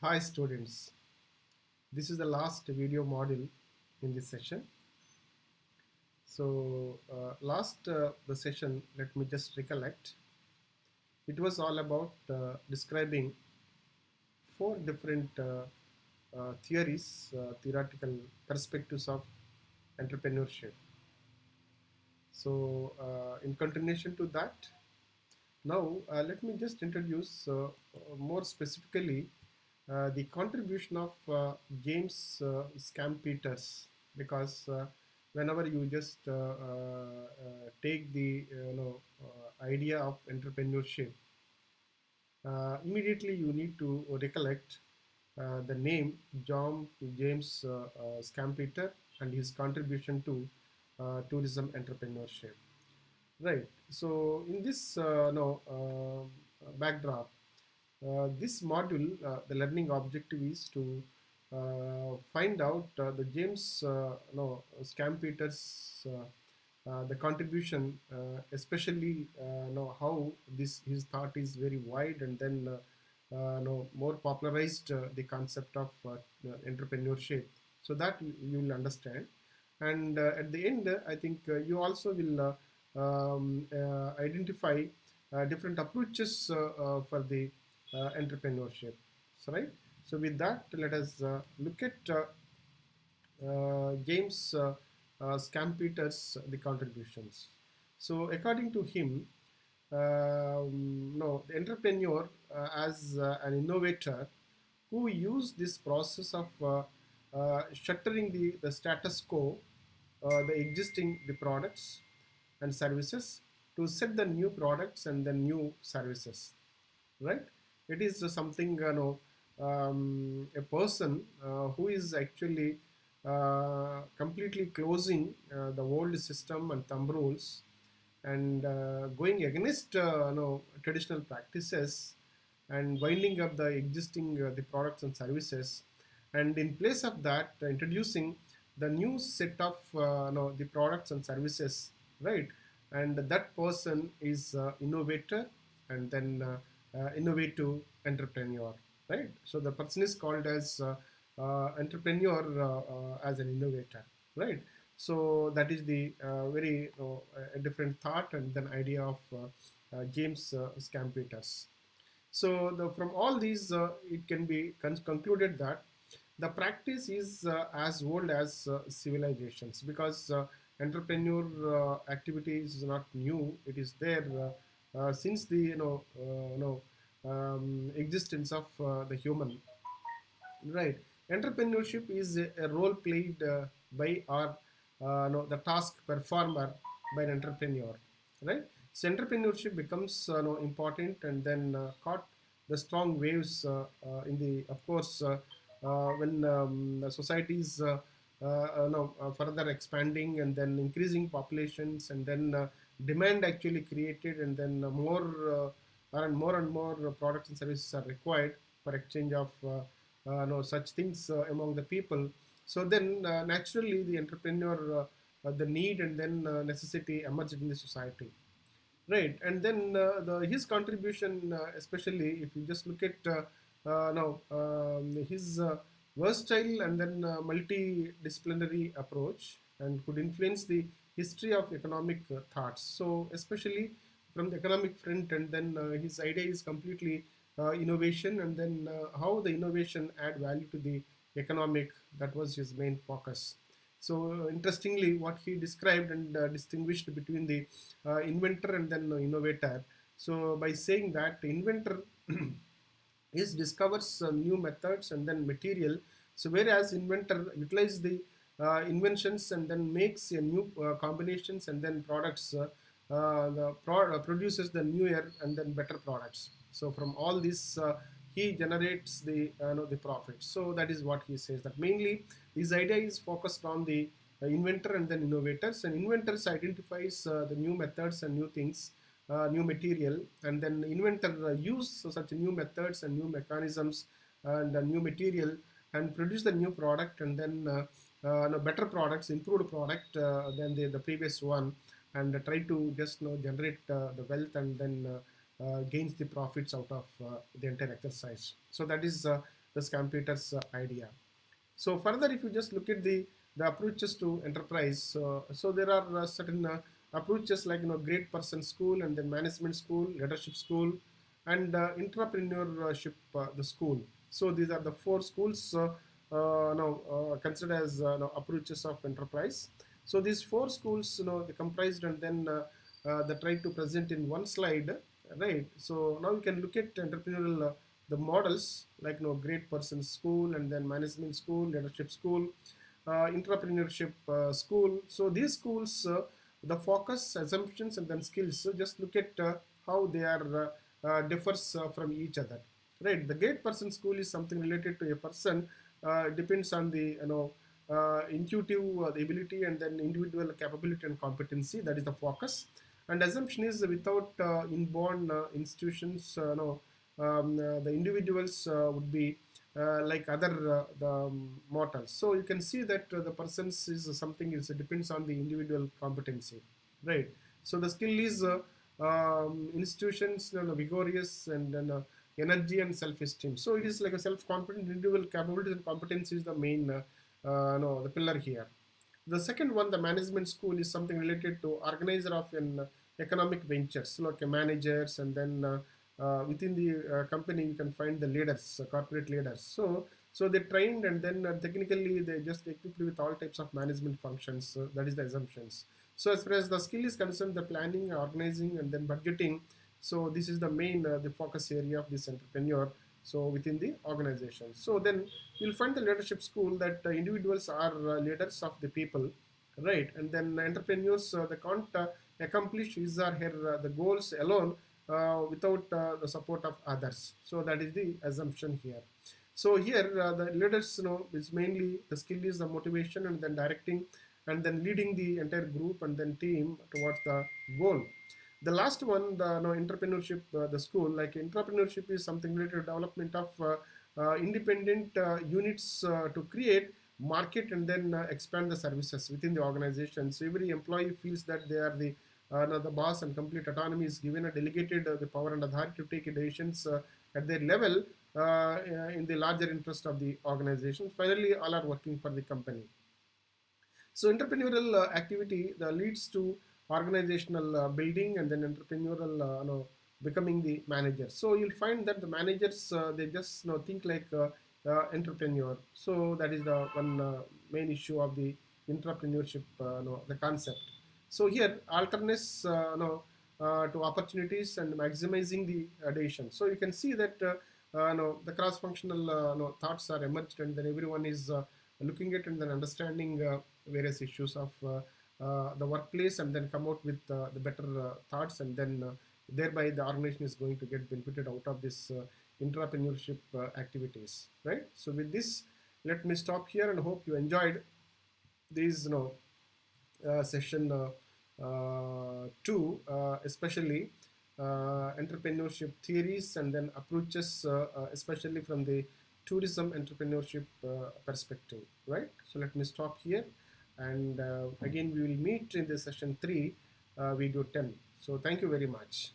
Hi students, this is the last video module in this session. So last the session, let me just recollect. It was all about describing four different theories, theoretical perspectives of entrepreneurship. So in continuation to that, now let me just introduce more specifically the contribution of James Scampeters, because whenever you just take the idea of entrepreneurship, immediately you need to recollect the name John James Scampeter and his contribution to tourism entrepreneurship. Right. So in this backdrop, this module, the learning objective is to find out the James Scampeter's the contribution, especially how this his thought is very wide, and then more popularized the concept of entrepreneurship, so that you will understand. And at the end, I think you also will identify different approaches for the entrepreneurship. So right. So with that, let us look at James Scampeter's the contributions. So according to him, no, the entrepreneur as an innovator who used this process of shuttering the status quo, the existing the products and services, to set the new products and the new services, right? It is something, a person who is actually completely closing the old system and thumb rules, and going against traditional practices, and winding up the existing the products and services, and in place of that introducing the new set of the products and services, right? And that person is innovator, and then innovative entrepreneur, right? So the person is called as entrepreneur as an innovator, right? So that is the very a different thought and then idea of James Scampeters. So from all these, it can be concluded that the practice is as old as civilizations, because entrepreneur activity is not new. It is there since the existence of the human, right? Entrepreneurship is a role played by or no, the task performer by an entrepreneur, right? So entrepreneurship becomes important, and then caught the strong waves in the, of course, when the societies further expanding, and then increasing populations, and then demand actually created, and then more and more products and services are required for exchange of such things among the people. So then naturally the entrepreneur, the need and then necessity emerged in the society, right? And then his contribution, especially if you just look at now his versatile and then multidisciplinary approach, and could influence the history of economic thoughts. So especially from the economic front, and then his idea is completely innovation, and then how the innovation add value to the economic. That was his main focus. So interestingly, what he described and distinguished between the inventor and then innovator. So by saying that inventor is discovers new methods and then material. So whereas inventor utilize the inventions and then makes a new combinations and then products, produces the newer and then better products. So from all this, he generates the the profit. So that is what he says, that mainly his idea is focused on the inventor and then innovators. And inventors identifies the new methods and new things, new material, and then inventor use such new methods and new mechanisms and new material, and produce the new product, and then better products, improved product than the previous one, and try to just generate the wealth, and then gains the profits out of the entire exercise. So that is the Scampeter's idea. So further, if you just look at the approaches to enterprise, so there are certain approaches like great person school, and then management school, leadership school, and entrepreneurship the school. So these are the four schools now considered as approaches of enterprise. So these four schools, they comprised, and then they try to present in one slide, right? So now you can look at entrepreneurial the models like great person school, and then management school, leadership school, entrepreneurship school. So these schools, the focus, assumptions, and then skills. So just look at how they are differs from each other, right? The great person school is something related to a person. Depends on the intuitive the ability, and then individual capability and competency. That is the focus. And assumption is without inborn institutions. The individuals would be like other the mortals. So you can see that the persons is something is depends on the individual competency, right? So the skill is institutions, vigorous, and then energy and self-esteem. So it is like a self-confident individual capability and competency is the main no, the pillar here. The second one, the management school, is something related to organizer of an economic ventures, like managers, and then within the company you can find the leaders, corporate leaders. So they trained, and then technically they just equipped with all types of management functions. That is the assumptions. So as far as the skill is concerned, the planning, organizing, and then budgeting. So this is the main the focus area of this entrepreneur. So within the organization. So then you'll find the leadership school that individuals are leaders of the people, right? And then entrepreneurs, they can't accomplish his or her the goals alone without the support of others. So that is the assumption here. So here the leaders, is mainly the skill is the motivation, and then directing, and then leading the entire group and then team towards the goal. The last one, the entrepreneurship, the school, like entrepreneurship is something related to development of independent units to create market, and then expand the services within the organization. So every employee feels that they are the boss, and complete autonomy is given, a delegated the power and authority to take decisions at their level in the larger interest of the organization. Finally, all are working for the company. So entrepreneurial activity leads to organizational building, and then entrepreneurial becoming the manager. So you'll find that the managers they just think like entrepreneur. So that is the one main issue of the entrepreneurship, the concept. So here alternates to opportunities and maximizing the addition. So you can see that the cross-functional thoughts are emerged, and then everyone is looking at and then understanding various issues of the workplace, and then come out with the better thoughts, and then thereby the organization is going to get benefited out of this entrepreneurship activities, right? So with this, let me stop here, and hope you enjoyed this session 2, especially entrepreneurship theories and then approaches, especially from the tourism entrepreneurship perspective, right? So let me stop here, and again we will meet in the session 3, video 10. So thank you very much.